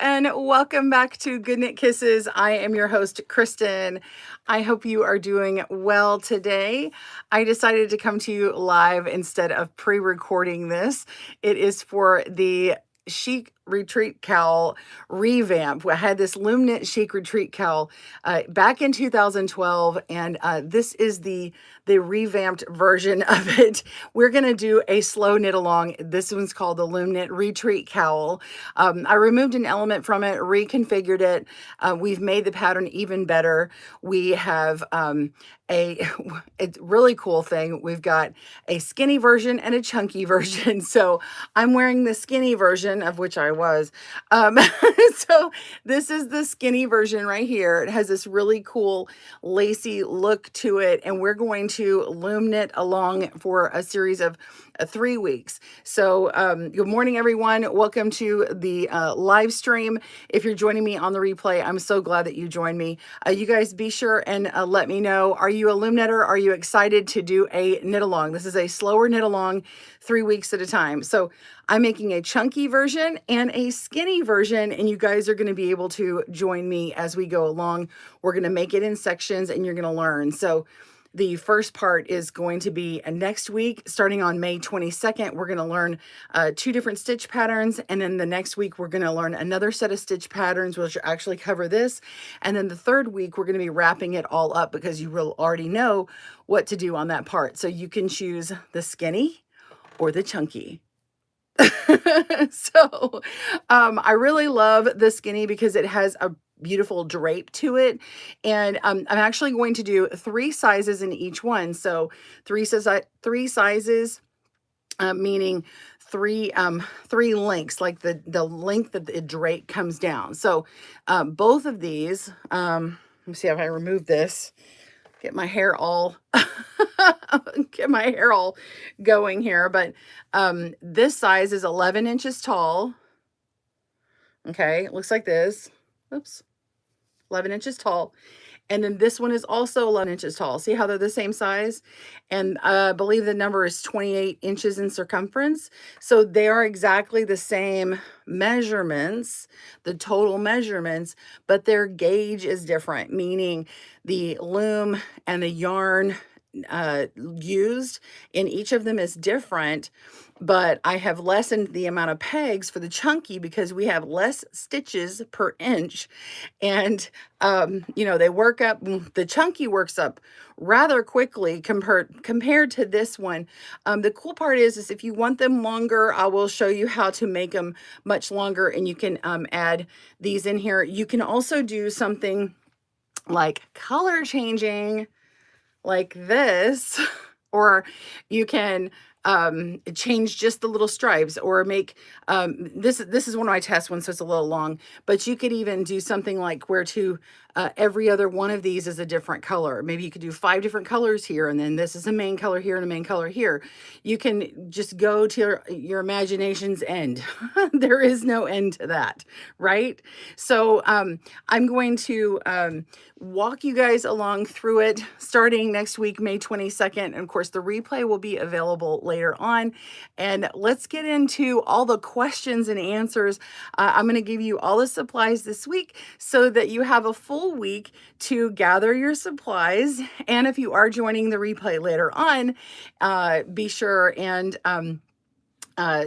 And welcome back to GoodKnit Kisses. I am your host, Kristen. I hope you are doing well today. I decided to come to you live instead of pre-recording this. It is for the Chic Retreat Cowl revamp. I had this Loom Knit Chic Retreat Cowl back in 2012, and this is the revamped version of it. We're going to do a slow knit along. This one's called the Loom Knit Retreat Cowl. I removed an element from it, reconfigured it. We've made the pattern even better. We have a really cool thing. We've got a skinny version and a chunky version. So I'm wearing the skinny version, of which I was. So this is the skinny version right here. It has this really cool lacy look to it, and we're going to loom knit along for a series of 3 weeks. So good morning, everyone. Welcome to the live stream. If you're joining me on the replay, I'm so glad that you joined me. You guys be sure and let me know, are you a loom knitter? Are you excited to do a knit along? This is a slower knit along, 3 weeks at a time. So I'm making a chunky version and a skinny version, and you guys are going to be able to join me as we go along. We're going to make it in sections and you're going to learn. So the first part is going to be next week, starting on May 22nd. We're going to learn 2 different stitch patterns. And then the next week, we're going to learn another set of stitch patterns, which actually cover this. And then the third week, we're going to be wrapping it all up because you will already know what to do on that part. So you can choose the skinny or the chunky. So I really love the skinny because it has a beautiful drape to it, and I'm actually going to do 3 sizes in each one. So three sizes, meaning three lengths, like the length that the drape comes down. So both of these, let me see if I remove this. Get my hair all going here, but this size is 11 inches tall. Okay, it looks like this. Oops, 11 inches tall. And then this one is also 11 inches tall. See how they're the same size? And I believe the number is 28 inches in circumference. So they are exactly the same measurements, the total measurements, but their gauge is different, meaning the loom and the yarn used in each of them is different. But I have lessened the amount of pegs for the chunky because we have less stitches per inch. And, they work up, the chunky works up rather quickly compared to this one. The cool part is if you want them longer, I will show you how to make them much longer, and you can add these in here. You can also do something like color changing like this, or you can change just the little stripes, or make this is one of my test ones, so it's a little long, but you could even do something like where every other one of these is a different color. Maybe you could do 5 different colors here, and then this is a main color here and a main color here. You can just go to your imagination's end. There is no end to that, right? So I'm going to walk you guys along through it starting next week, May 22nd. And of course, the replay will be available later on. And let's get into all the questions and answers. I'm going to give you all the supplies this week so that you have a full week to gather your supplies. And if you are joining the replay later on, be sure and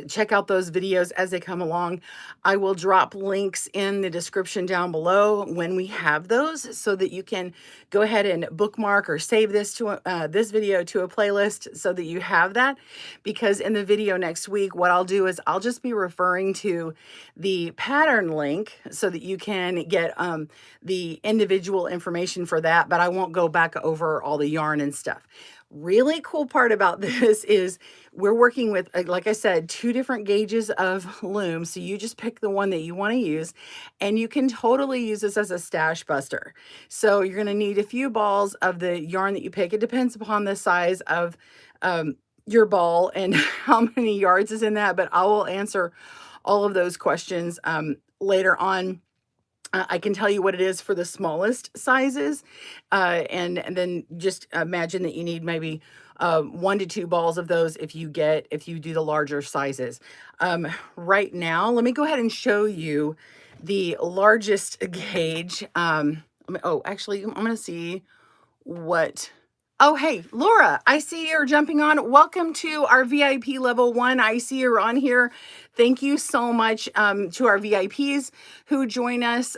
check out those videos as they come along. I will drop links in the description down below when we have those, so that you can go ahead and bookmark or save this to this video to a playlist so that you have that. Because in the video next week, what I'll do is I'll just be referring to the pattern link so that you can get the individual information for that, but I won't go back over all the yarn and stuff. Really cool part about this is we're working with, like I said, 2 different gauges of loom. So you just pick the one that you want to use, and you can totally use this as a stash buster. So you're going to need a few balls of the yarn that you pick. It depends upon the size of your ball and how many yards is in that, but I will answer all of those questions later on. I can tell you what it is for the smallest sizes, and then just imagine that you need maybe 1 to 2 balls of those if you do the larger sizes. Right now, let me go ahead and show you the largest gauge. Oh, actually, I'm going to see what. Oh, hey, Laura, I see you're jumping on. Welcome to our VIP level 1. I see you're on here. Thank you so much to our VIPs who join us.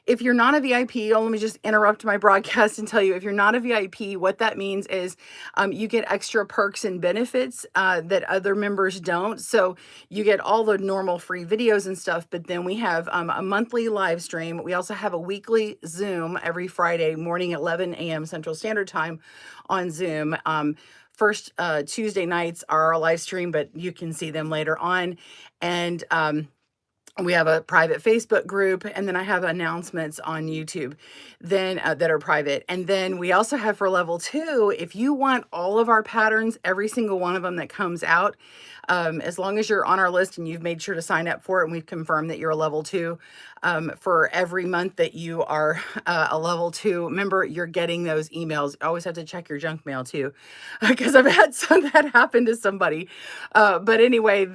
If you're not a VIP, let me just interrupt my broadcast and tell you, if you're not a VIP, what that means is you get extra perks and benefits that other members don't. So you get all the normal free videos and stuff, but then we have a monthly live stream. We also have a weekly Zoom every Friday morning at 11 a.m. Central Standard Time on Zoom. First Tuesday nights are our live stream, but you can see them later on. And we have a private Facebook group, and then I have announcements on YouTube then that are private. And then we also have for level 2, if you want all of our patterns, every single one of them that comes out, as long as you're on our list and you've made sure to sign up for it and we've confirmed that you're a level 2, for every month that you are a level 2 member, you're getting those emails. You always have to check your junk mail too, because I've had some that happen to somebody. But anyway,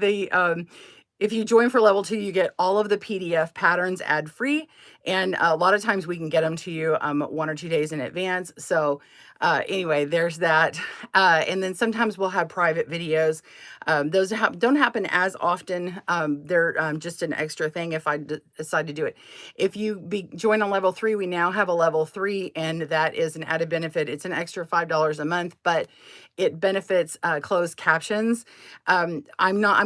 if you join for level 2, you get all of the PDF patterns ad free. And a lot of times we can get them to you 1 or 2 days in advance. So anyway, there's that. And then sometimes we'll have private videos. Those don't happen as often. They're just an extra thing if I decide to do it. If you join on level 3, we now have a level 3, and that is an added benefit. It's an extra $5 a month, but it benefits closed captions. I'm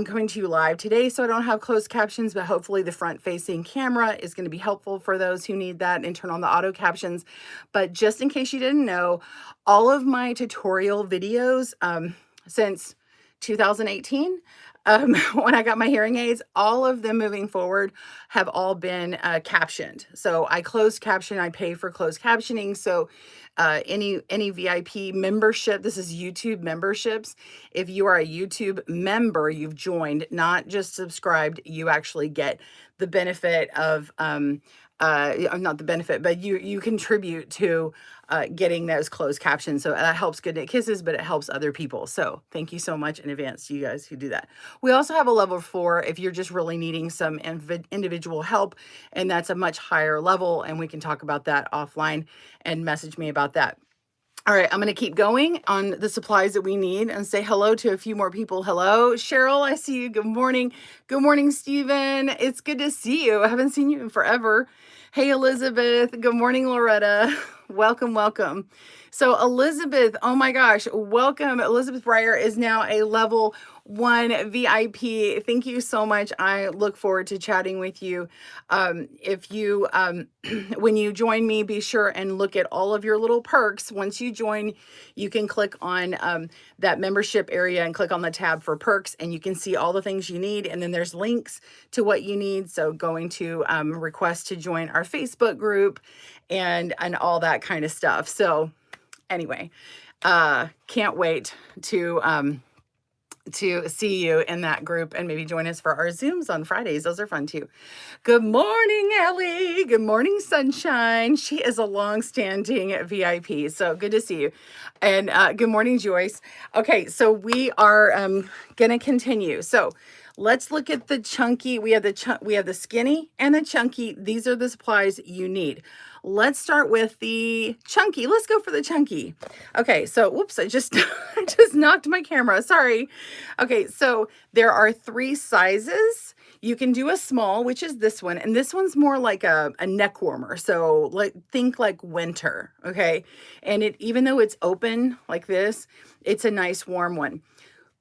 coming to you live today, so I don't have closed captions, but hopefully the front-facing camera is going to be helpful for those who need that, and turn on the auto captions. But just in case you didn't know, all of my tutorial videos since 2018, when I got my hearing aids, all of them moving forward have all been captioned. So I closed caption, I pay for closed captioning. So any VIP membership, this is YouTube memberships. If you are a YouTube member, you've joined, not just subscribed, you actually get the benefit of not the benefit, but you contribute to getting those closed captions. So that helps GoodKnit Kisses, but it helps other people. So thank you so much in advance to you guys who do that. We also have a level 4 if you're just really needing some individual help, and that's a much higher level, and we can talk about that offline and message me about that. All right, I'm going to keep going on the supplies that we need and say hello to a few more people. Hello, Cheryl, I see you. Good morning. Good morning, Stephen. It's good to see you. I haven't seen you in forever. Hey, Elizabeth. Good morning, Loretta. Welcome, welcome. So Elizabeth, oh my gosh, welcome. Elizabeth Breyer is now a level 1 VIP. Thank you so much. I look forward to chatting with you. If you, when you join me, be sure and look at all of your little perks. Once you join, you can click on that membership area and click on the tab for perks, and you can see all the things you need. And then there's links to what you need. So going to request to join our Facebook group and all that kind of stuff. So anyway, can't wait to see you in that group, and maybe join us for our Zooms on Fridays. Those are fun too. Good morning, Ellie. Good morning, Sunshine. She is a long-standing VIP, so good to see you. And good morning, Joyce. Okay, so we are gonna continue. So let's look at the chunky. We have the skinny and the chunky. These are the supplies you need. Let's start with the chunky. Let's go for the chunky. Okay, so whoops, I just I just knocked my camera. Sorry. Okay, so there are 3 sizes. You can do a small, which is this one, and this one's more like a neck warmer. So think like winter, okay? And even though it's open like this, it's a nice warm one.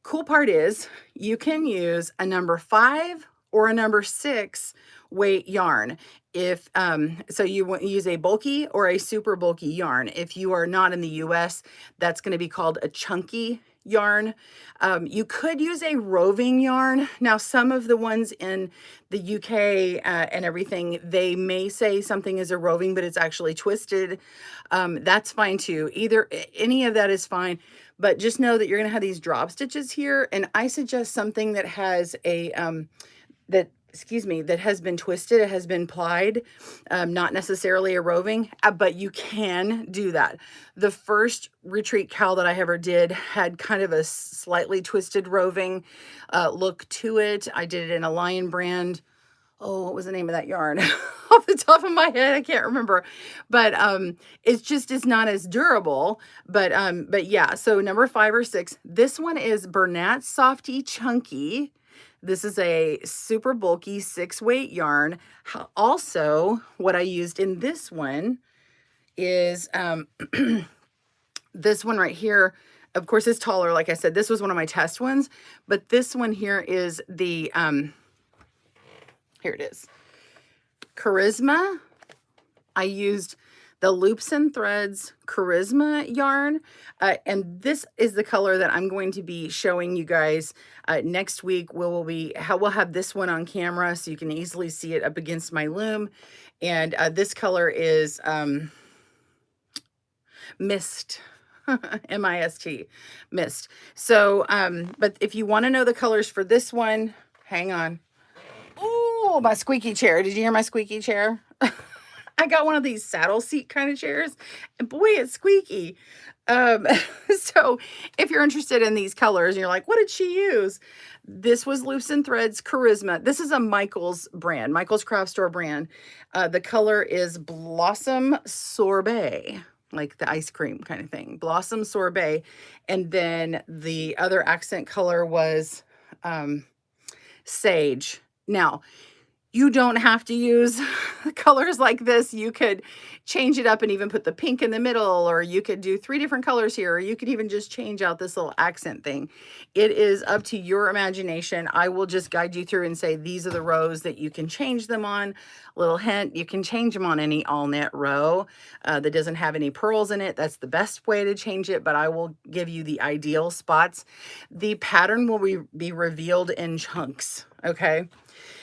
Cool part is you can use a number 5 or a number 6 weight yarn. If so you want to use a bulky or a super bulky yarn. If you are not in the US, that's going to be called a chunky yarn. You could use a roving yarn. Now, some of the ones in the UK and everything, they may say something is a roving, but it's actually twisted. That's fine too. Any of that is fine. But just know that you're going to have these drop stitches here, and I suggest something that has a that has been twisted, it has been plied, not necessarily a roving, but you can do that. The first retreat cowl that I ever did had kind of a slightly twisted roving look to it. I did it in a Lion brand. oh, what was the name of that yarn? Off the top of my head, I can't remember. But it's just is not as durable. But yeah, so number 5 or 6. This one is Bernat Softy Chunky. This is a super bulky 6-weight yarn. Also, what I used in this one is this one right here. Of course, it's taller. Like I said, this was one of my test ones, but this one here is the here it is. Charisma. I used the Loops and Threads Charisma yarn. And this is the color that I'm going to be showing you guys next week. We'll have this one on camera so you can easily see it up against my loom. And this color is Mist. M-I-S-T. Mist. So, but if you want to know the colors for this one, hang on. Oh, my squeaky chair. Did you hear my squeaky chair? I got one of these saddle seat kind of chairs, and boy, it's squeaky. So if you're interested in these colors and you're like, what did she use? This was Loops and Threads Charisma. This is a Michael's brand, Michael's Craft Store brand. The color is Blossom Sorbet, like the ice cream kind of thing, Blossom Sorbet. And then the other accent color was Sage. Now, you don't have to use colors like this. You could change it up and even put the pink in the middle, or you could do 3 different colors here, or you could even just change out this little accent thing. It is up to your imagination. I will just guide you through and say, these are the rows that you can change them on. Little hint, you can change them on any all knit row that doesn't have any purls in it. That's the best way to change it, but I will give you the ideal spots. The pattern will be revealed in chunks, okay?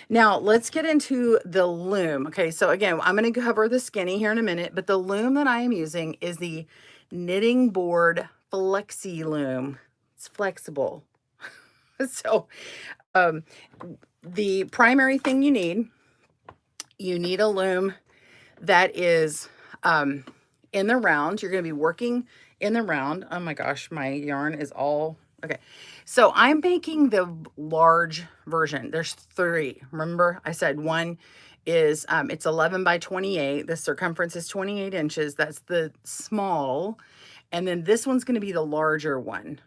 Now, let's get into the loom. Okay, so again, I'm going to cover the skinny here in a minute, but the loom that I am using is the Knitting Board Flexi Loom. It's flexible. So, the primary thing you need a loom that is in the round. You're going to be working in the round. Oh my gosh, my yarn is all... Okay, so I'm making the large version. There's 3. Remember, I said one is, it's 11 by 28. The circumference is 28 inches. That's the small. And then this one's going to be the larger one.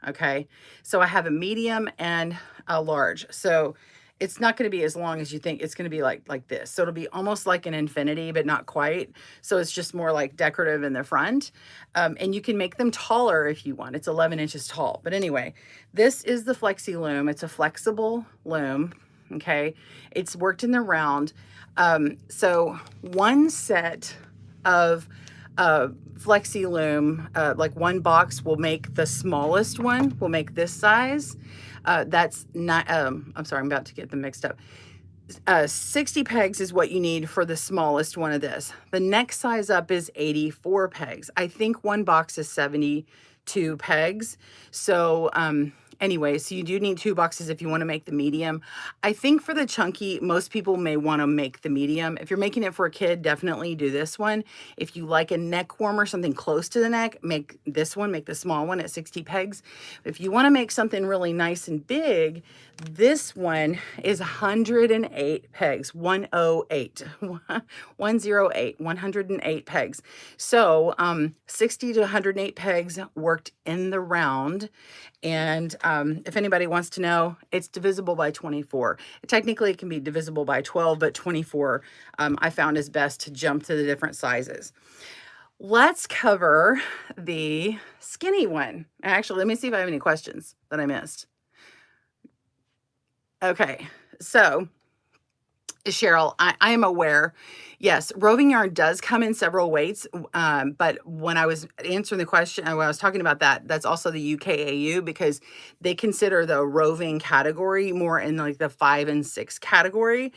Okay, so I have a medium and a large. So it's not going to be as long as you think. It's going to be like this. So it'll be almost like an infinity, but not quite. So it's just more like decorative in the front. And you can make them taller if you want. It's 11 inches tall. But anyway, this is the Flexi Loom. It's a flexible loom. Okay, it's worked in the round. So one set of Flexi Loom, like one box will make the smallest one, will make this size. That's not, I'm sorry, I'm about to get them mixed up. 60 pegs is what you need for the smallest one of this. The next size up is 84 pegs. I think one box is 72 pegs. So, anyway, so you do need 2 boxes if you want to make the medium. I think for the chunky, most people may want to make the medium. If you're making it for a kid, definitely do this one. If you like a neck warmer, something close to the neck, make this one, make the small one at 60 pegs. If you want to make something really nice and big, this one is 108 pegs, 108, 108 pegs. So 60 to 108 pegs worked in the round. And if anybody wants to know, it's divisible by 24. Technically, it can be divisible by 12, but 24 I found is best to jump to the different sizes. Let's cover the skinny one. Actually, let me see if I have any questions that I missed. Okay, so Cheryl, I am aware. Yes, roving yarn does come in several weights, but when I was answering the question, when I was talking about that, that's also the UKAU, because they consider the roving category more in like the 5 and 6 category,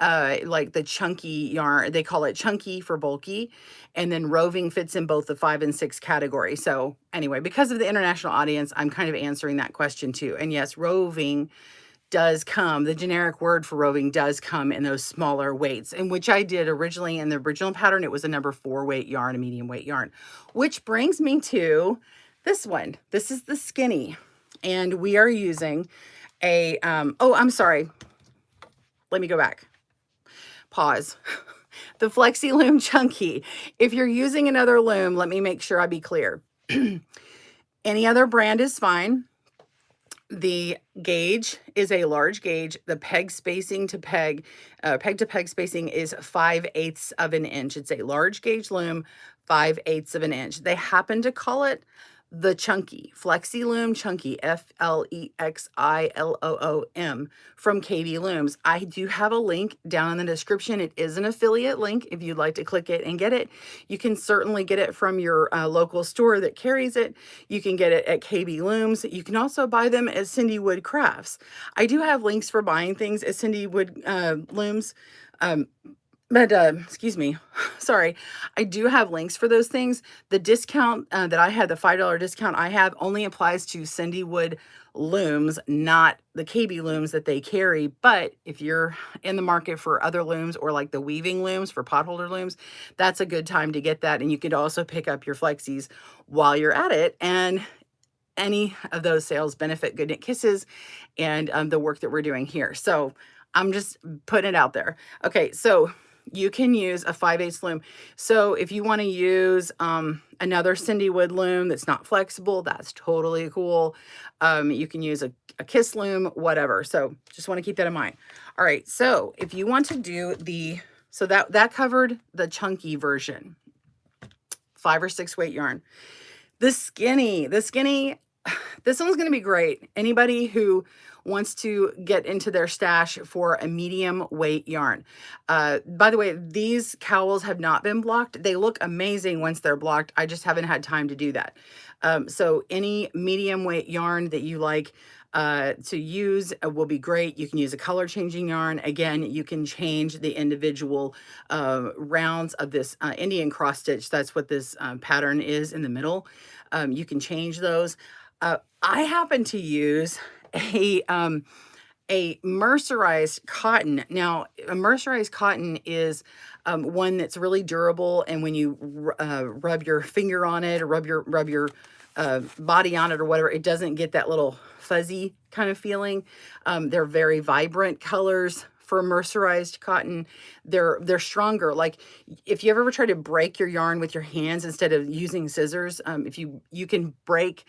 like the chunky yarn, they call it chunky for bulky, and then roving fits in both the 5 and 6 category. So anyway, because of the international audience, I'm kind of answering that question too. And yes, roving does come, the generic word for roving does come in those smaller weights, and which I did originally in the original pattern. It was a number 4 weight yarn, a medium weight yarn, which brings me to this one. This is the skinny, and we are using a, oh, I'm sorry. Let me go back. pause. The Flexi Loom Chunky. If you're using another loom, let me make sure I be clear. Any other brand is fine. The gauge is a large gauge. The peg spacing to peg to peg spacing is 5/8 of an inch. It's a large gauge loom, 5/8 of an inch. They happen to call it the Chunky, Flexi Loom Chunky, FLEXILOOM from KB Looms. I do have a link down in the description. It is an affiliate link. If you'd like to click it and get it, you can certainly get it from your local store that carries it. You can get it at KB Looms. You can also buy them at Cindy Wood Crafts. I do have links for buying things at Cindy Wood Looms. Excuse me, sorry, I do have links for those things. The discount that I had, the $5 discount I have, only applies to Cindy Wood looms, not the KB looms that they carry. But if you're in the market for other looms or like the weaving looms for potholder looms, that's a good time to get that. And you could also pick up your Flexies while you're at it. And any of those sales benefit GoodKnit Kisses and the work that we're doing here. So I'm just putting it out there. Okay, so you can use a 5/8 loom. So if you want to use another Cindy Wood loom that's not flexible, that's totally cool. You can use a Kiss loom, whatever. So just want to keep that in mind. All right, so if you want to do so that covered the chunky version, 5 or 6 weight yarn. The skinny, this one's going to be great. Anybody who wants to get into their stash for a medium weight yarn. By the way, these cowls have not been blocked. They look amazing once they're blocked. I just haven't had time to do that. So any medium weight yarn that you like to use will be great. You can use a color changing yarn. Again, you can change the individual rounds of this Indian cross stitch. That's what this pattern is in the middle. You can change those. I happen to use a mercerized cotton. Now, a mercerized cotton is one that's really durable, and when you rub your finger on it or rub your body on it or whatever, it doesn't get that little fuzzy kind of feeling. They're very vibrant colors for mercerized cotton. They're stronger. Like if you ever try to break your yarn with your hands instead of using scissors, if you can break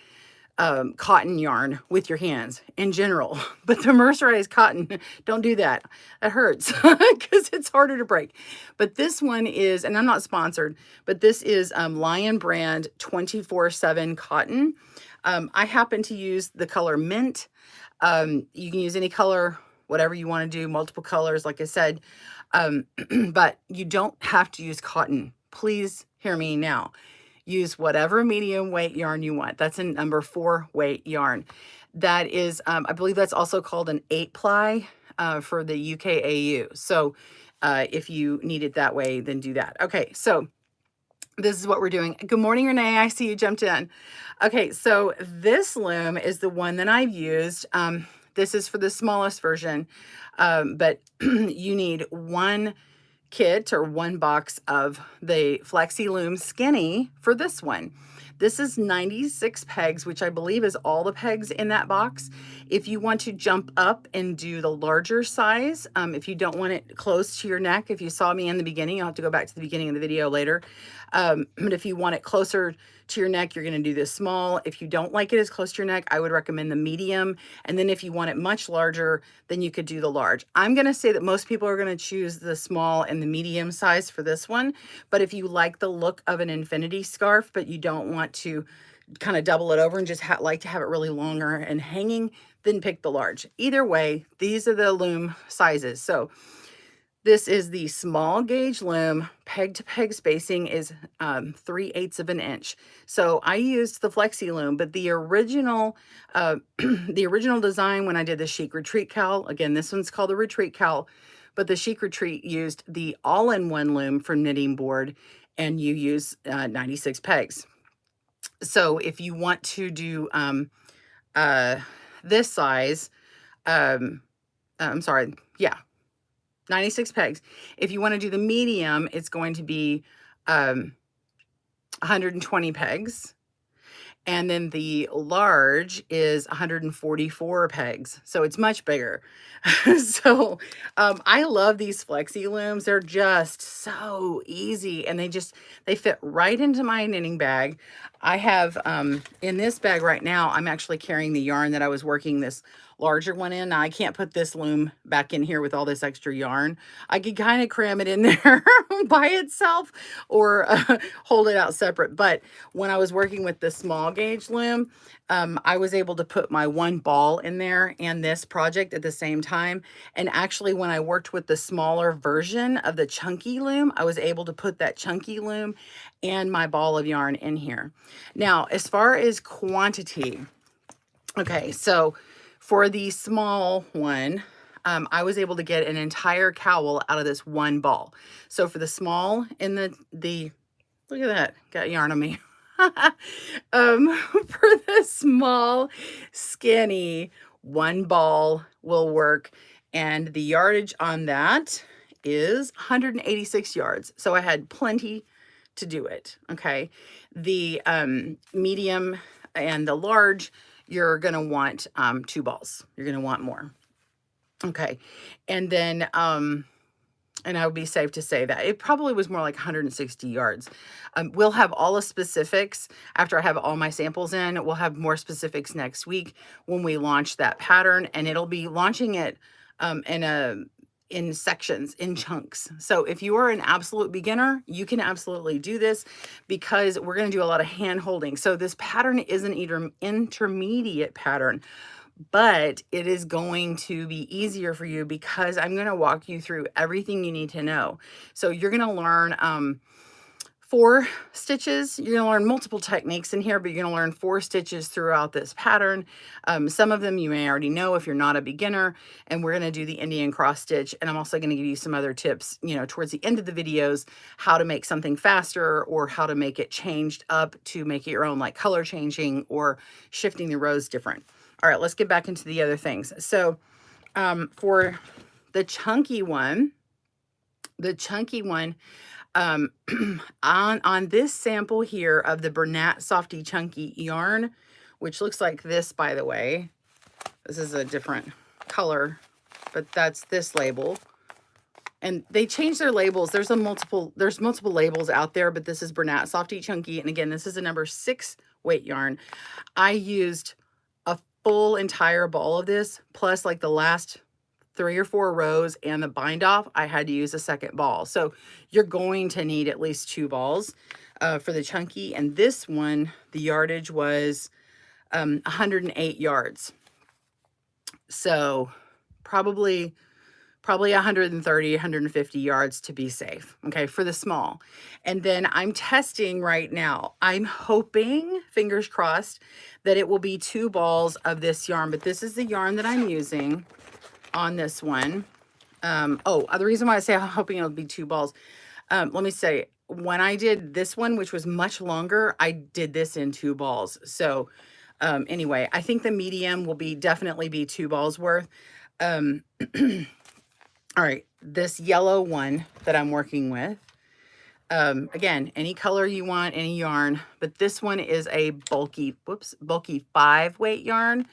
cotton yarn with your hands in general, but the mercerized cotton, don't do that. It hurts because it's harder to break. But this one is, and I'm not sponsored, but this is Lion brand 24/7 cotton. I happen to use the color mint. You can use any color, whatever you want to do, multiple colors, like I said, but you don't have to use cotton. Please hear me now. Use whatever medium weight yarn you want. That's a number 4 weight yarn. That is, I believe that's also called an 8-ply for the UKAU. So if you need it that way, then do that. Okay, so this is what we're doing. Good morning, Renee. I see you jumped in. Okay, so this loom is the one that I've used. This is for the smallest version, but you need one kit or one box of the Flexi Loom Skinny for this one. This is 96 pegs, which I believe is all the pegs in that box. If you want to jump up and do the larger size, if you don't want it close to your neck, if you saw me in the beginning, you'll have to go back to the beginning of the video later. But if you want it closer to your neck, you're going to do this small. If you don't like it as close to your neck, I would recommend the medium. And then if you want it much larger, then you could do the large. I'm going to say that most people are going to choose the small and the medium size for this one. But if you like the look of an infinity scarf, but you don't want to kind of double it over and just like to have it really longer and hanging, then pick the large. Either way, these are the loom sizes. So this is the small gauge loom. Peg to peg spacing is 3/8 of an inch. So I used the Flexi Loom, but the original design when I did the Chic Retreat Cowl, again, this one's called the Retreat Cowl, but the Chic Retreat used the all-in-one loom for knitting board, and you use 96 pegs. So if you want to do this size, I'm sorry, yeah, 96 pegs. If you want to do the medium, it's going to be 120 pegs. And then the large is 144 pegs. So it's much bigger. So I love these flexi looms. They're just so easy, and they fit right into my knitting bag. I have in this bag right now, I'm actually carrying the yarn that I was working this larger one in. Now, I can't put this loom back in here with all this extra yarn. I could kind of cram it in there by itself, or hold it out separate. But when I was working with the small gauge loom, I was able to put my one ball in there and this project at the same time. And actually, when I worked with the smaller version of the chunky loom, I was able to put that chunky loom and my ball of yarn in here. Now, as far as quantity, okay, so for the small one, I was able to get an entire cowl out of this one ball. So for the small and the look at that, got yarn on me. For the small, skinny, one ball will work. And the yardage on that is 186 yards. So I had plenty to do it. Okay. The medium and the large, you're going to want 2 balls. You're going to want more. Okay. And then, and I would be safe to say that it probably was more like 160 yards. We'll have all the specifics after I have all my samples in. We'll have more specifics next week when we launch that pattern, and it'll be launching it in sections, in chunks. So if you are an absolute beginner, you can absolutely do this, because we're going to do a lot of hand holding. So this pattern is an intermediate pattern, but it is going to be easier for you because I'm going to walk you through everything you need to know. So you're going to learn 4 stitches. You're going to learn multiple techniques in here, but you're going to learn 4 stitches throughout this pattern. Some of them you may already know if you're not a beginner, and we're going to do the Indian cross stitch. And I'm also going to give you some other tips, you know, towards the end of the videos, how to make something faster, or how to make it changed up to make it your own, like color changing or shifting the rows different. All right, let's get back into the other things. So for the chunky one, on this sample here of the Bernat Softy Chunky yarn, which looks like this, by the way. This is a different color, but that's this label. And they changed their labels. There's multiple labels out there, but this is Bernat Softy Chunky. And again, this is a number 6 weight yarn. I used a full entire ball of this, plus like the last 3 or 4 rows and the bind off, I had to use a second ball. So you're going to need at least 2 balls for the chunky. And this one, the yardage was 108 yards. So probably 130, 150 yards to be safe, okay, for the small. And then I'm testing right now. I'm hoping, fingers crossed, that it will be 2 balls of this yarn, but this is the yarn that I'm using on this one. The reason why I say I'm hoping it'll be 2 balls, let me say, when I did this one, which was much longer, I did this in 2 balls. So anyway, I think the medium will definitely be 2 balls worth. All right, this yellow one that I'm working with, again, any color you want, any yarn, but this one is a bulky 5 weight yarn.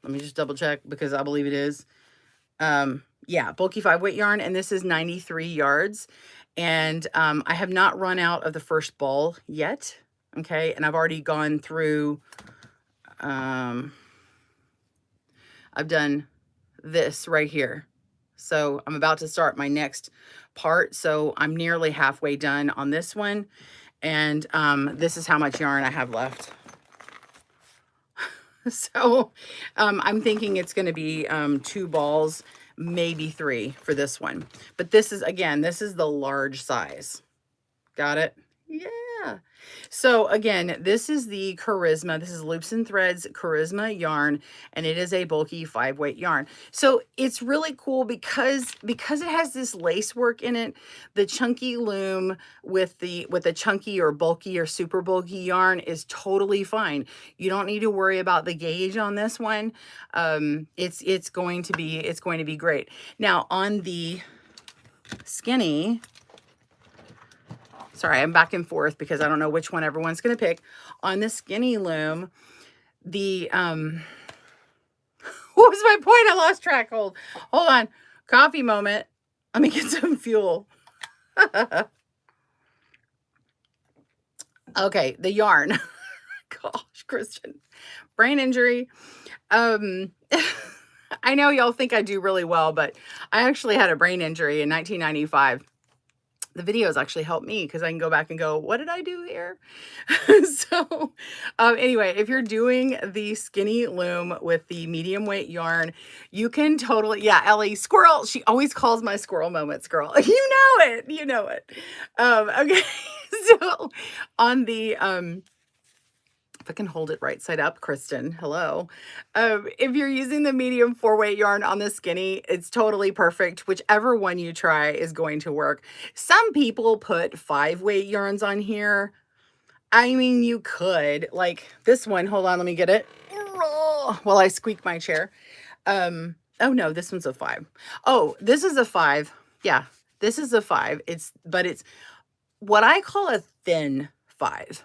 Let me just double check because I believe it is. Yeah, bulky 5 weight yarn, and this is 93 yards. And I have not run out of the first ball yet, okay? And I've already gone through, I've done this right here. So I'm about to start my next part. So I'm nearly halfway done on this one. And this is how much yarn I have left. So I'm thinking it's going to be 2 balls, maybe 3 for this one. But this is, again, this is the large size. Got it? Yeah. So again, this is the Charisma. This is Loops and Threads Charisma yarn, and it is a bulky 5 weight yarn. So it's really cool because it has this lace work in it. The chunky loom with the chunky or bulky or super bulky yarn is totally fine. You don't need to worry about the gauge on this one. It's going to be great. Now on the skinny sorry, I'm back and forth because I don't know which one everyone's going to pick. On the skinny loom, the, what was my point? I lost track. Hold on. Coffee moment. Let me get some fuel. Okay, the yarn. Gosh, Kristen. Brain injury. I know y'all think I do really well, but I actually had a brain injury in 1995. The videos actually help me because I can go back and go, what did I do here? So anyway, if you're doing the skinny loom with the medium weight yarn, you can totally, yeah, Ellie, squirrel. She always calls my squirrel moments, girl. You know it. You know it. Okay. So on the, if I can hold it right side up, Kristen, hello. If you're using the medium 4-weight yarn on the skinny, it's totally perfect. Whichever one you try is going to work. Some people put 5-weight yarns on here. I mean, you could, like this one. Hold on, let me get it. While I squeak my chair. Oh no, this one's a 5. Oh, this is a 5. Yeah, this is a 5. But it's what I call a thin 5.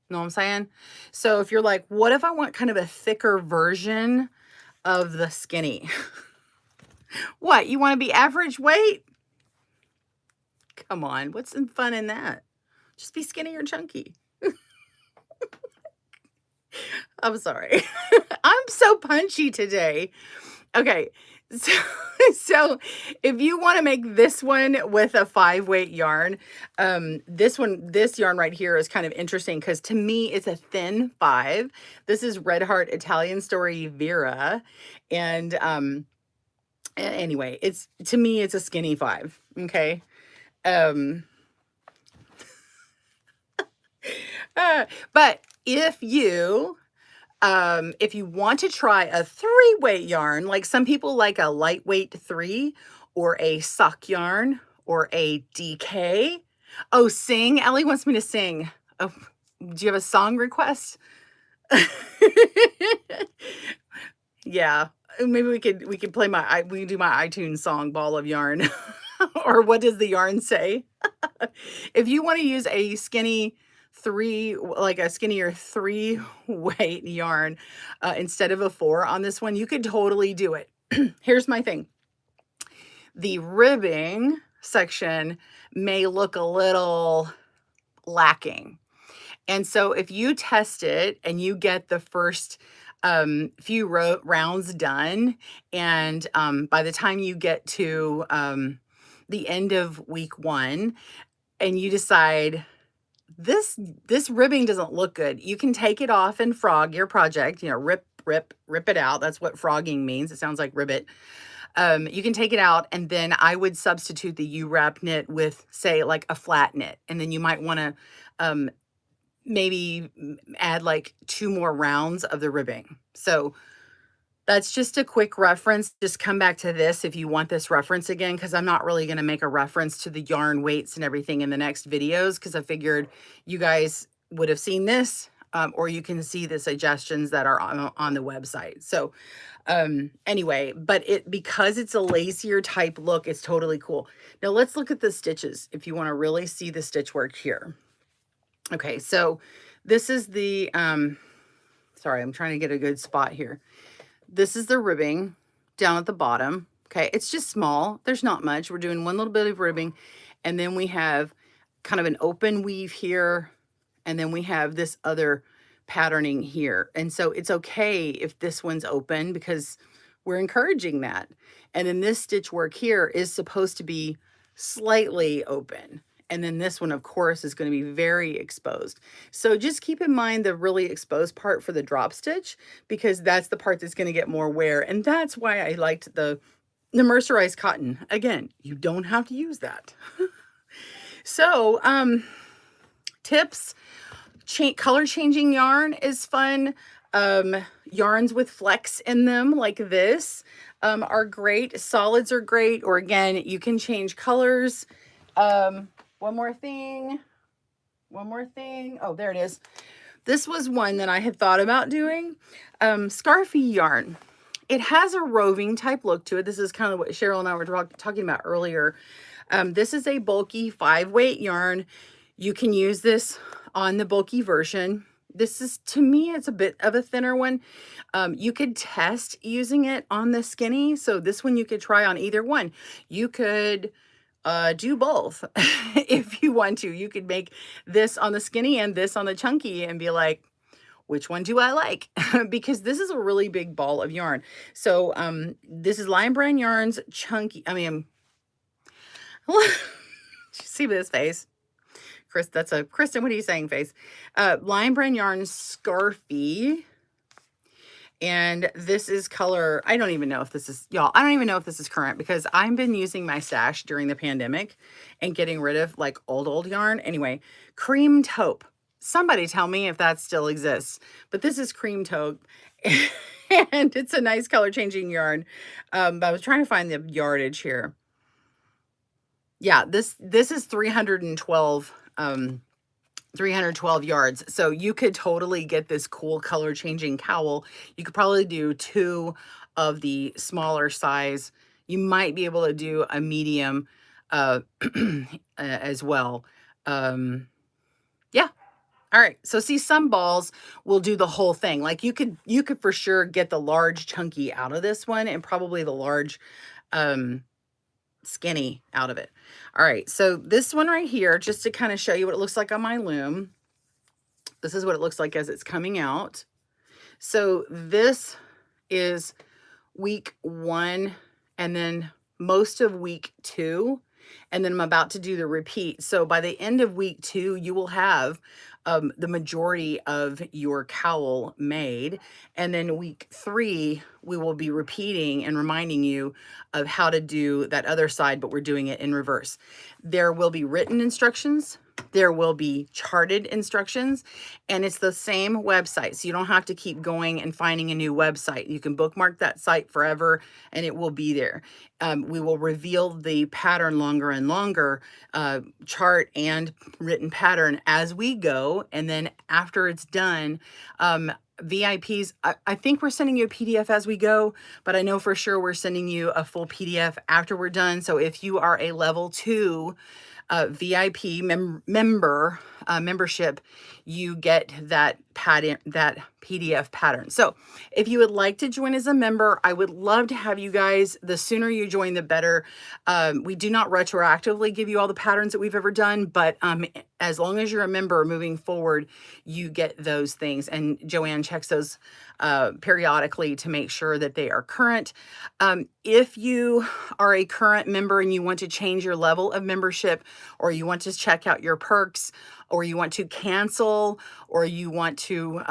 Know what I'm saying? So if you're like, what if I want kind of a thicker version of the skinny? What, you want to be average weight? Come on, what's some fun in that? Just be skinny or chunky. I'm sorry. I'm so punchy today. Okay, so if you want to make this one with a 5-weight yarn, this yarn right here is kind of interesting because to me it's a thin 5. This is Red Heart Italian Story Vera, and anyway, to me it's a skinny 5. Okay, but if you want to try a 3-weight yarn, like some people like a lightweight 3 or a sock yarn or a DK. Oh, sing. Ellie wants me to sing. Oh, do you have a song request? Yeah, maybe we could play we can do my iTunes song, Ball of Yarn. Or what does the yarn say? If you want to use a skinny 3, like a skinnier 3-weight yarn instead of a 4 on this one, you could totally do it. Here's my thing. The ribbing section may look a little lacking. And so if you test it and you get the first few rounds done, and by the time you get to the end of week 1 and you decide this ribbing doesn't look good, you can take it off and frog your project, rip it out. That's what frogging means. It sounds like ribbit. You can take it out, and then I would substitute the U-wrap knit with, say, like a flat knit, and then you might want to maybe add like 2 more rounds of the ribbing. So that's just a quick reference. Just come back to this if you want this reference again, because I'm not really going to make a reference to the yarn weights and everything in the next videos, because I figured you guys would have seen this, or you can see the suggestions that are on the website. So anyway, but because it's a lacier type look, it's totally cool. Now let's look at the stitches if you want to really see the stitch work here. Okay, so this is the, sorry, I'm trying to get a good spot here. This is the ribbing down at the bottom. Okay, it's just small. There's not much. We're doing one little bit of ribbing, and then we have kind of an open weave here, and then we have this other patterning here. And so it's okay if this one's open because we're encouraging that. And then this stitch work here is supposed to be slightly open. And then this one, of course, is going to be very exposed. So just keep in mind the really exposed part for the drop stitch, because that's the part that's going to get more wear. And that's why I liked the mercerized cotton. Again, you don't have to use that. So tips, color changing yarn is fun. Yarns with flex in them like this are great. Solids are great. Or again, you can change colors. One more thing. Oh, there it is. This was one that I had thought about doing. Scarfy yarn. It has a roving type look to it. This is kind of what Cheryl and I were talking about earlier. This is a bulky 5-weight yarn. You can use this on the bulky version. This is, to me, it's a bit of a thinner one. You could test using it on the skinny. So this one you could try on either one. You could do both if you want to. You could make this on the skinny and this on the chunky and be like, which one do I like? Because this is a really big ball of yarn. So this is Lion Brand Yarn's chunky, see this face? Chris, that's a Kristen, what are you saying face? Lion Brand Yarn's Scarfy. And this is color, I don't even know if this is, y'all, I don't even know if this is current because I've been using my stash during the pandemic and getting rid of like old yarn. Anyway, cream taupe. Somebody tell me if that still exists. But this is cream taupe. And it's a nice color changing yarn. But I was trying to find the yardage here. Yeah, this is 312 yards. So you could totally get this cool color changing cowl. You could probably do 2 of the smaller size. You might be able to do a medium as well. Yeah. All right. So see, some balls will do the whole thing. Like you could for sure get the large chunky out of this one and probably the large skinny out of it. All right. So this one right here, just to kind of show you what it looks like on my loom. This is what it looks like as it's coming out. So this is week 1 and then most of week 2. And then I'm about to do the repeat. So by the end of week 2, you will have the majority of your cowl made. And then week 3, we will be repeating and reminding you of how to do that other side, but we're doing it in reverse. There will be written instructions. There will be charted instructions, and it's the same website. So you don't have to keep going and finding a new website. You can bookmark that site forever and it will be there. We will reveal the pattern longer and longer, chart and written pattern as we go. And then after it's done, VIPs, I think we're sending you a PDF as we go, but I know for sure we're sending you a full PDF after we're done. So if you are a level 2 VIP membership, you get that PDF pattern. So if you would like to join as a member, I would love to have you guys. The sooner you join, the better. We do not retroactively give you all the patterns that we've ever done, but as long as you're a member moving forward, you get those things. And Joanne checks those periodically to make sure that they are current. If you are a current member and you want to change your level of membership, or you want to check out your perks, or you want to cancel, or you want to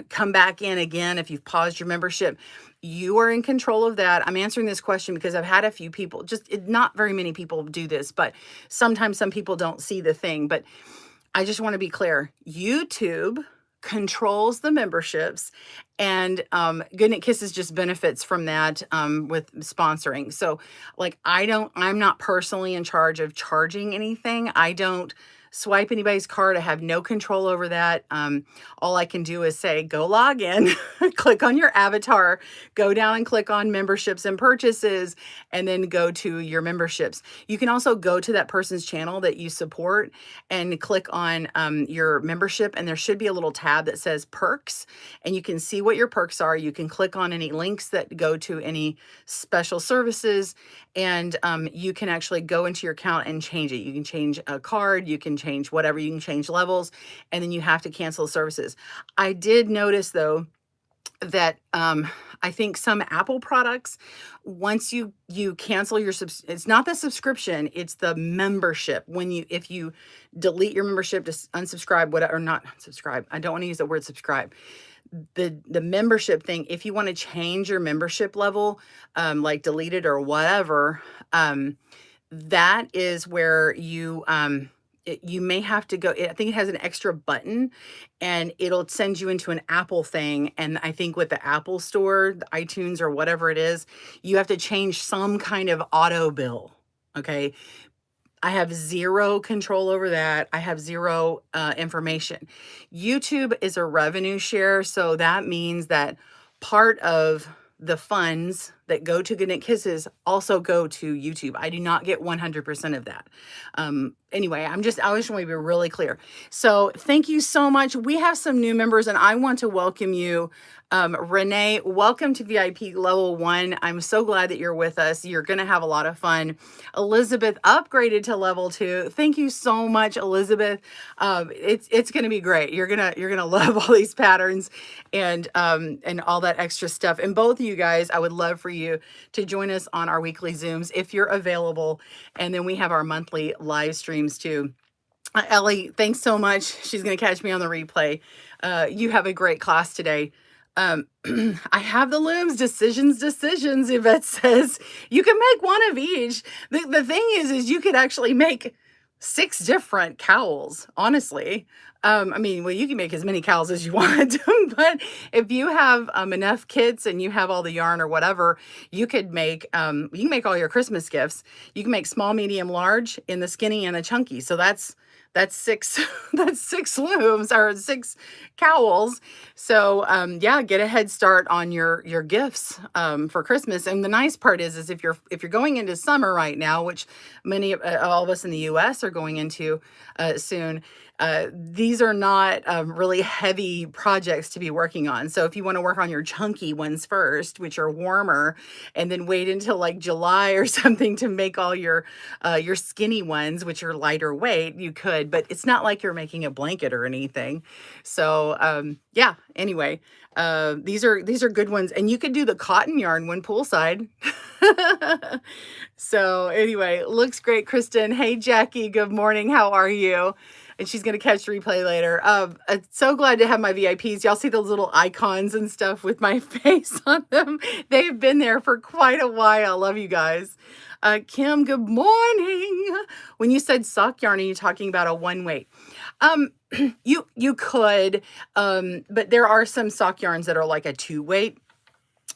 come back in again if you've paused your membership, you are in control of that. I'm answering this question because I've had a few people, not very many people do this, but sometimes some people don't see the thing. But I just want to be clear. YouTube controls the memberships, and GoodKnit Kisses just benefits from that with sponsoring. So like I'm not personally in charge of charging anything. I don't swipe anybody's card. I have no control over that. All I can do is say, go log in, click on your avatar, go down and click on memberships and purchases, and then go to your memberships. You can also go to that person's channel that you support and click on your membership, and there should be a little tab that says perks, and you can see what your perks are. You can click on any links that go to any special services, and you can actually go into your account and change it. You can change a card, you can change whatever, you can change levels, and then you have to cancel the services. I did notice though that I think some Apple products, once you cancel your it's not the subscription, it's the membership. If you delete your membership to unsubscribe, whatever, or not subscribe, I don't want to use the word subscribe. The membership thing, if you want to change your membership level, like delete it or whatever, that is where you may have to go. I think it has an extra button and it'll send you into an Apple thing. And I think with the Apple store, the iTunes or whatever it is, you have to change some kind of auto bill. Okay. I have zero control over that. I have zero information. YouTube is a revenue share. So that means that part of the funds that go to GoodKnit Kisses also go to YouTube. I do not get 100% of that. Anyway, I just want to be really clear. So thank you so much. We have some new members and I want to welcome you. Renee, welcome to VIP level 1. I'm so glad that you're with us. You're going to have a lot of fun. Elizabeth upgraded to level 2. Thank you so much, Elizabeth. It's going to be great. You're going to love all these patterns and all that extra stuff. And both of you guys, I would love for you to join us on our weekly Zooms if you're available. And then we have our monthly live streams too. Ellie, thanks so much. She's going to catch me on the replay. You have a great class today. I have the looms, decisions. Yvette says you can make one of each. The thing is you could actually make 6 different cowls, honestly. I mean, well, you can make as many cowls as you want, but if you have enough kits and you have all the yarn or whatever, you could make, you can make all your Christmas gifts. You can make small, medium, large in the skinny and the chunky. So that's 6, that's 6 looms or 6 cowls. So, yeah, get a head start on your gifts, for Christmas. And the nice part is if you're going into summer right now, which many, all of us in the US are going into, soon, these are not really heavy projects to be working on. So if you want to work on your chunky ones first, which are warmer, and then wait until like July or something to make all your skinny ones, which are lighter weight, you could, but it's not like you're making a blanket or anything. So yeah, anyway, these are good ones, and you could do the cotton yarn one poolside. So anyway, looks great, Kristen. Hey, Jackie, good morning. How are you? And she's going to catch the replay later. I'm so glad to have my VIPs. Y'all see those little icons and stuff with my face on them. They've been there for quite a while. Love you guys. Kim, good morning. When you said sock yarn, are you talking about a one weight? You could, but there are some sock yarns that are like a 2 weight.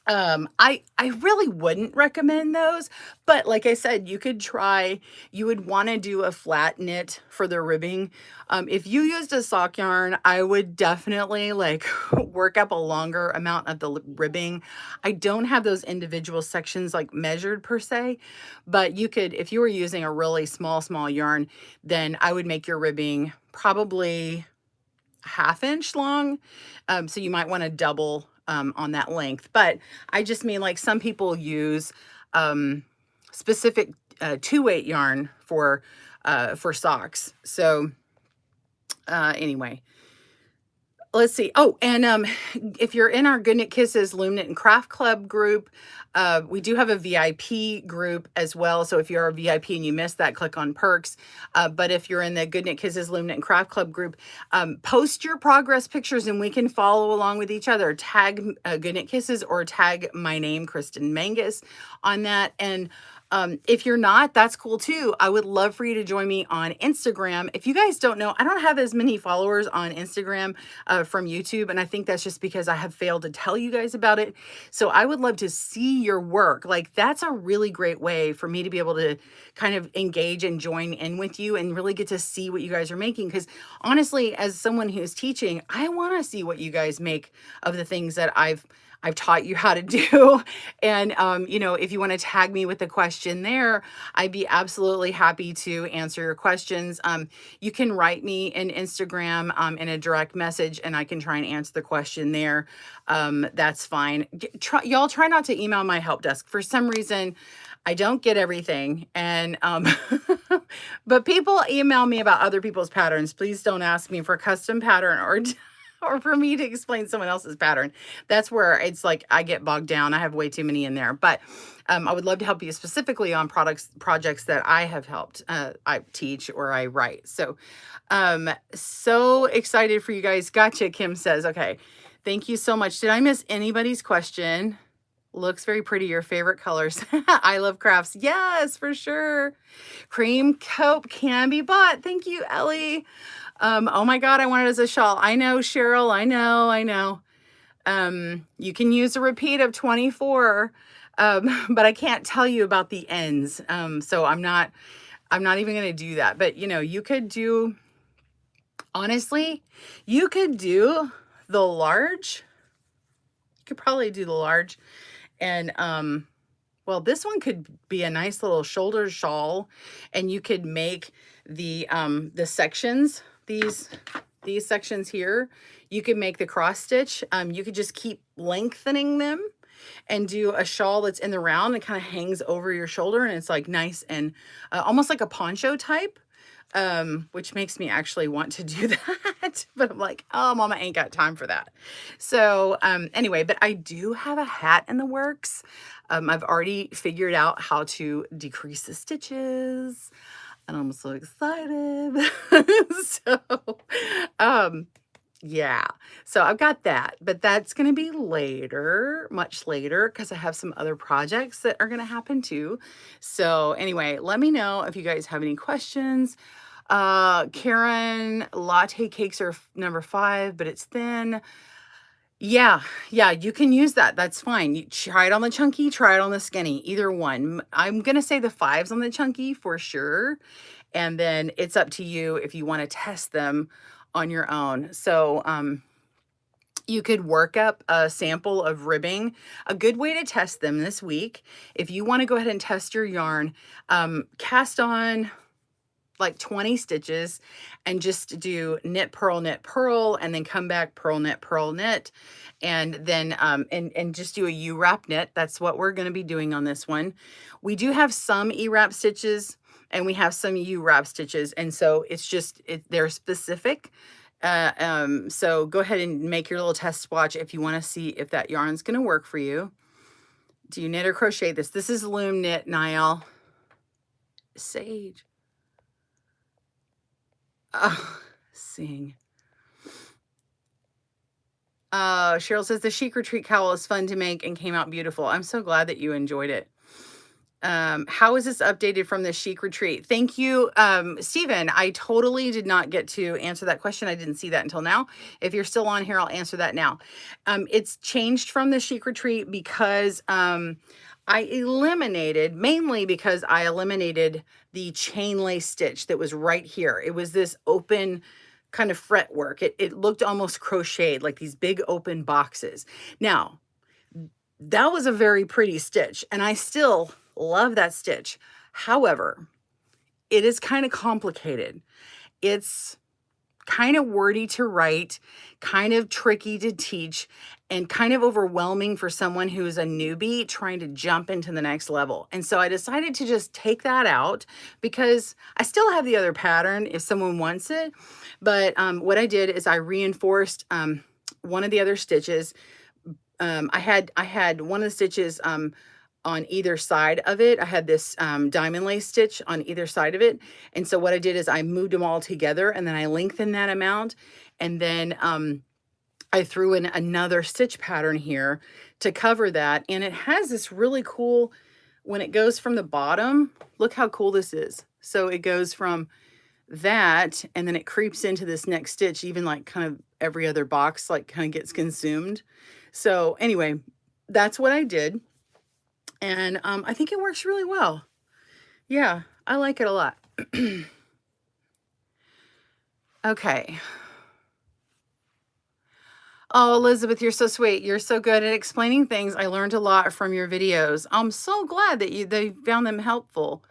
I really wouldn't recommend those, but like I said, you could try, you would want to do a flat knit for the ribbing. If you used a sock yarn, I would definitely like work up a longer amount of the ribbing. I don't have those individual sections like measured per se, but you could, if you were using a really small yarn, then I would make your ribbing probably 1/2 inch long. So you might want to double on that length, but I just mean like some people use specific 2 weight yarn for socks. So anyway, let's see. Oh, and if you're in our GoodKnit Kisses Loom Knit and Craft Club group, we do have a VIP group as well. So if you're a VIP and you missed that, click on perks. But if you're in the GoodKnit Kisses Loom Knit and Craft Club group, post your progress pictures and we can follow along with each other. Tag GoodKnit Kisses or tag my name, Kristen Mangus, on that. And if you're not, that's cool too. I would love for you to join me on Instagram. If you guys don't know, I don't have as many followers on Instagram from YouTube, and I think that's just because I have failed to tell you guys about it. So I would love to see your work. Like that's a really great way for me to be able to kind of engage and join in with you and really get to see what you guys are making. Because honestly, as someone who's teaching, I want to see what you guys make of the things that I've taught you how to do. And, you know, if you want to tag me with a question there, I'd be absolutely happy to answer your questions. You can write me in Instagram in a direct message and I can try and answer the question there. That's fine. Y'all try not to email my help desk. For some reason, I don't get everything. And, but people email me about other people's patterns. Please don't ask me for a custom pattern or for me to explain someone else's pattern. That's where it's like I get bogged down. I have way too many in there. But I would love to help you specifically on projects that I have helped I teach or I write. So so excited for you guys. Gotcha, Kim says. Okay, thank you so much. Did I miss anybody's question? Looks very pretty. Your favorite colors. I love crafts. Yes, for sure. Cream coat can be bought. Thank you, Ellie. Oh my God, I want it as a shawl. I know, Cheryl. I know. You can use a repeat of 24, but I can't tell you about the ends. So I'm not even going to do that. But you know, you could do, honestly, you could do the large. You could probably do the large and, Well, this one could be a nice little shoulder shawl, and you could make the sections, these sections here, you could make the cross stitch. You could just keep lengthening them and do a shawl that's in the round and kind of hangs over your shoulder, and it's like nice and almost like a poncho type, which makes me actually want to do that. But I'm like, oh, mama ain't got time for that. So anyway, but I do have a hat in the works. I've already figured out how to decrease the stitches, and I'm so excited. So yeah, so I've got that, but that's going to be later, much later, because I have some other projects that are going to happen too. So anyway, let me know if you guys have any questions. Karen, latte cakes are number 5, but it's thin. Yeah, you can use that. That's fine. You try it on the chunky, try it on the skinny, either one. I'm going to say the 5s on the chunky for sure. And then it's up to you if you want to test them on your own. So, you could work up a sample of ribbing. A good way to test them this week, if you want to go ahead and test your yarn, cast on like 20 stitches and just do knit, purl, and then come back, purl, knit, and then and just do a U-wrap knit. That's what we're going to be doing on this one. We do have some E-wrap stitches and we have some U-wrap stitches, and so it's just they're specific. So go ahead and make your little test swatch if you want to see if that yarn's going to work for you. Do you knit or crochet this? This is Loom Knit, Niall. Sage. Oh, sing. Cheryl says the Chic Retreat Cowl is fun to make and came out beautiful. I'm so glad that you enjoyed it. How is this updated from the Chic Retreat? Thank you, Stephen. I totally did not get to answer that question. I didn't see that until now. If you're still on here, I'll answer that now. It's changed from the Chic Retreat because mainly because I eliminated the chain lace stitch that was right here. It was this open kind of fretwork. It looked almost crocheted, like these big open boxes. Now, that was a very pretty stitch, and I still love that stitch. However, it is kind of complicated. It's kind of wordy to write, kind of tricky to teach, and kind of overwhelming for someone who is a newbie trying to jump into the next level. And so I decided to just take that out because I still have the other pattern if someone wants it. But what I did is I reinforced one of the other stitches. I had one of the stitches on either side of it. I had this diamond lace stitch on either side of it. And so what I did is I moved them all together, and then I lengthened that amount. And then I threw in another stitch pattern here to cover that. And it has this really cool, when it goes from the bottom, look how cool this is. So it goes from that, and then it creeps into this next stitch, even like kind of every other box, like kind of gets consumed. So anyway, that's what I did. And I think it works really well. Yeah, I like it a lot. Okay. Oh, Elizabeth, you're so sweet. You're so good at explaining things. I learned a lot from your videos. I'm so glad that they found them helpful.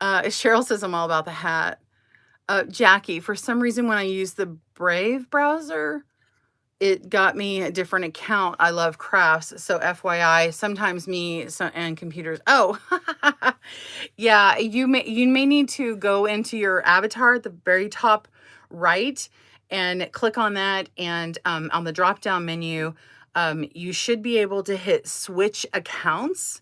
Cheryl says I'm all about the hat. Jackie, for some reason, when I use the Brave browser, it got me a different account. I love crafts. So FYI, sometimes and computers. Oh, yeah, you may need to go into your avatar at the very top right and click on that. And on the drop down menu, you should be able to hit switch accounts.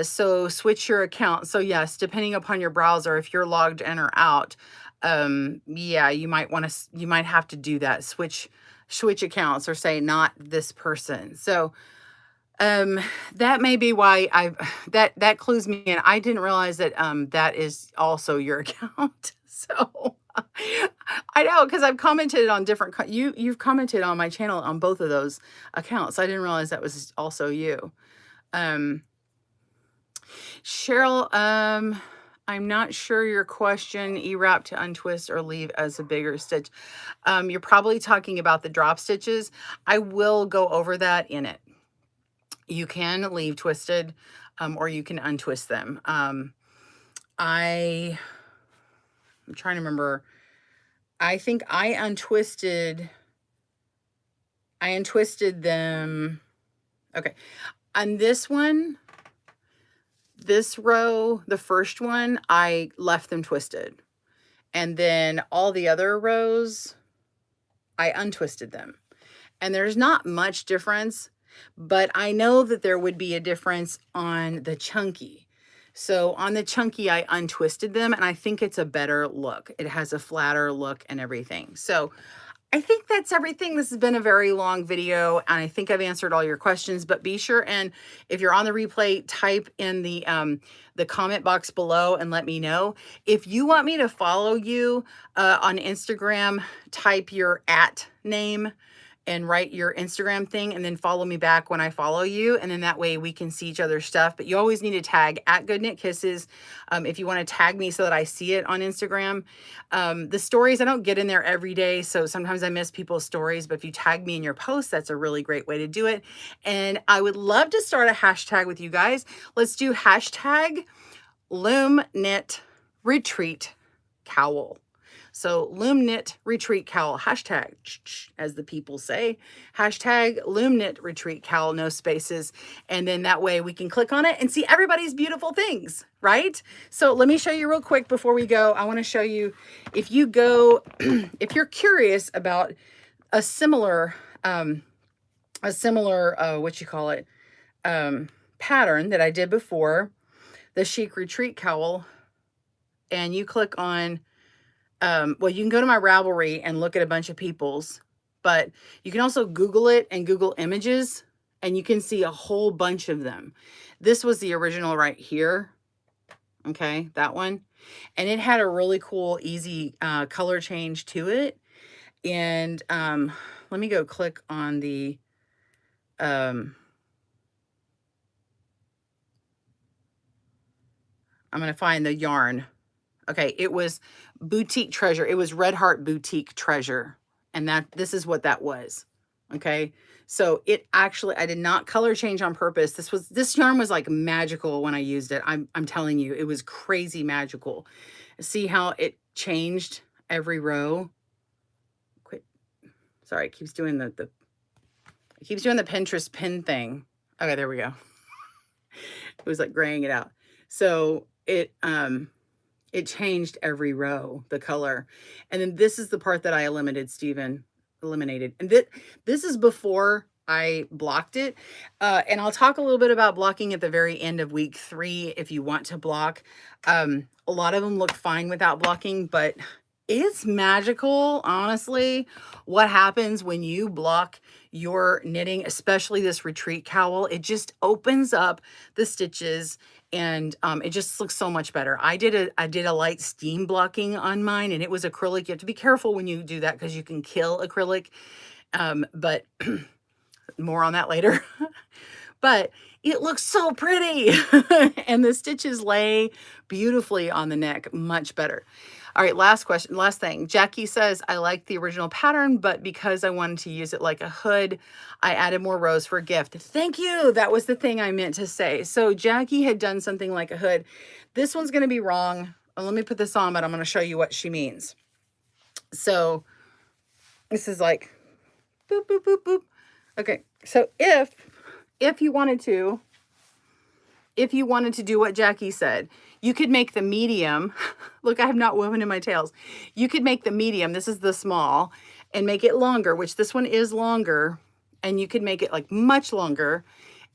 So switch your account. So yes, depending upon your browser, if you're logged in or out, yeah, you might have to do that. Switch accounts, or say not this person. So that may be why that clues me in. I didn't realize that that is also your account. So I know, because I've commented on different you've commented on my channel on both of those accounts. I didn't realize that was also you. Cheryl, I'm not sure your question, E-wrap to untwist or leave as a bigger stitch. You're probably talking about the drop stitches. I will go over that in it. You can leave twisted. or you can untwist them. I'm trying to remember. I think I untwisted them. Okay. On this one, this row, the first one, I left them twisted. And then all the other rows, I untwisted them. And there's not much difference, but I know that there would be a difference on the chunky. So on the chunky, I untwisted them, and I think it's a better look. It has a flatter look and everything. So I think that's everything. This has been a very long video, and I think I've answered all your questions, but be sure, and if you're on the replay, type in the comment box below and let me know. If you want me to follow you on Instagram, type your @ name and write your Instagram thing, and then follow me back when I follow you. And then that way we can see each other's stuff. But you always need to tag @GoodKnitKisses if you want to tag me so that I see it on Instagram. The stories, I don't get in there every day, so sometimes I miss people's stories. But if you tag me in your posts, that's a really great way to do it. And I would love to start a hashtag with you guys. Let's do hashtag Loom Knit Retreat Cowl. So Loom Knit Retreat Cowl, hashtag, as the people say, hashtag Loom Knit Retreat Cowl, no spaces. And then that way we can click on it and see everybody's beautiful things, right? So let me show you real quick before we go. I want to show you, if you go, if you're curious about a similar, what you call it, pattern that I did before, the Chic Retreat Cowl, and you click on, well, you can go to my Ravelry and look at a bunch of people's, but you can also Google it and Google images, and you can see a whole bunch of them. This was the original right here. Okay, that one. And it had a really cool, easy color change to it. And let me go click on the, I'm going to find the yarn. Okay, it was Boutique Treasure. It was Red Heart Boutique Treasure. And this is what that was. Okay, so it actually, I did not color change on purpose. This yarn was like magical when I used it. I'm telling you, it was crazy magical. See how it changed every row? Quit. Sorry, it keeps doing it keeps doing the Pinterest pin thing. Okay, there we go. It was like graying it out. So it changed every row, the color. And then this is the part that I eliminated. And this is before I blocked it. And I'll talk a little bit about blocking at the very end of week 3 if you want to block. A lot of them look fine without blocking, but it's magical, honestly, what happens when you block your knitting, especially this retreat cowl. It just opens up the stitches, and it just looks so much better. I did a light steam blocking on mine, and it was acrylic. You have to be careful when you do that because you can kill acrylic, but more on that later. But it looks so pretty and the stitches lay beautifully on the neck, much better. All right, last question, last thing. Jackie says, I like the original pattern, but because I wanted to use it like a hood, I added more rows for a gift. Thank you. That was the thing I meant to say. So Jackie had done something like a hood. This one's going to be wrong. Let me put this on, but I'm going to show you what she means. So this is like boop, boop, boop, boop. Okay, so if you wanted to do what Jackie said, you could make the medium. Look, I have not woven in my tails. You could make the medium, this is the small, and make it longer, which this one is longer, and you could make it like much longer,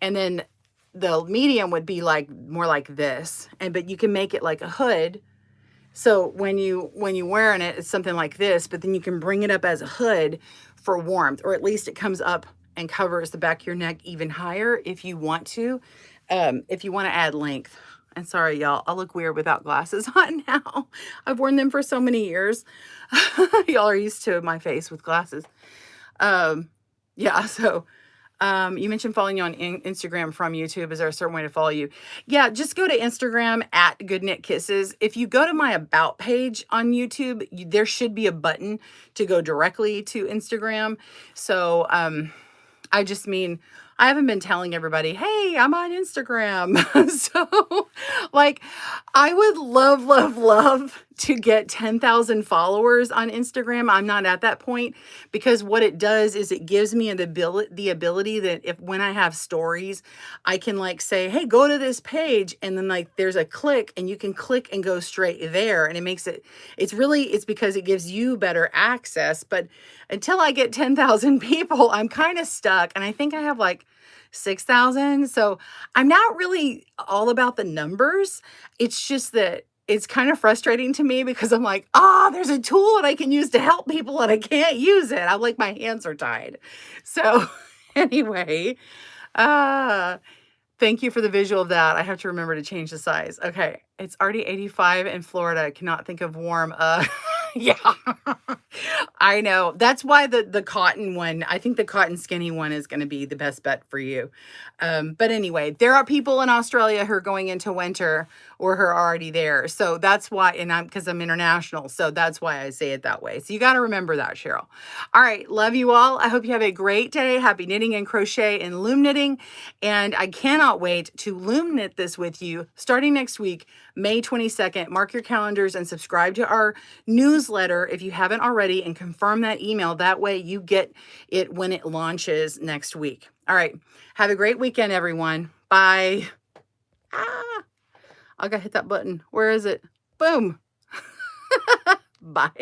and then the medium would be like more like this, but you can make it like a hood. So when you wearing it, it's something like this, but then you can bring it up as a hood for warmth, or at least it comes up and covers the back of your neck even higher if you want to add length. And sorry, y'all, I look weird without glasses on now. I've worn them for so many years. Y'all are used to my face with glasses. Yeah, so you mentioned following you on Instagram from YouTube. Is there a certain way to follow you? Yeah, just go to Instagram @GoodKnitKisses. If you go to my About page on YouTube, there should be a button to go directly to Instagram. So I I haven't been telling everybody, hey, I'm on Instagram. So like, I would love, love, love to get 10,000 followers on Instagram. I'm not at that point, because what it does is it gives me the ability that if when I have stories, I can like say, hey, go to this page, and then like there's a click, and you can click and go straight there, and it makes it, it's because it gives you better access. But until I get 10,000 people, I'm kind of stuck, and I think I have like 6,000. So I'm not really all about the numbers. It's just that it's kind of frustrating to me, because I'm like, there's a tool that I can use to help people and I can't use it. I'm like, my hands are tied. So anyway, uh, thank you for the visual of that. I have to remember to change the size. Okay. It's already 85 in Florida. I cannot think of warm. Yeah, I know. That's why the cotton one, I think the cotton skinny one is going to be the best bet for you. But anyway, there are people in Australia who are going into winter or who are already there. So that's why, and because I'm international. So that's why I say it that way. So you got to remember that, Cheryl. All right. Love you all. I hope you have a great day. Happy knitting and crochet and loom knitting. And I cannot wait to loom knit this with you starting next week, May 22nd. Mark your calendars and subscribe to our newsletter if you haven't already, and confirm that email. That way you get it when it launches next week. All right. Have a great weekend, everyone. Bye. I gotta hit that button. Where is it? Boom. Bye.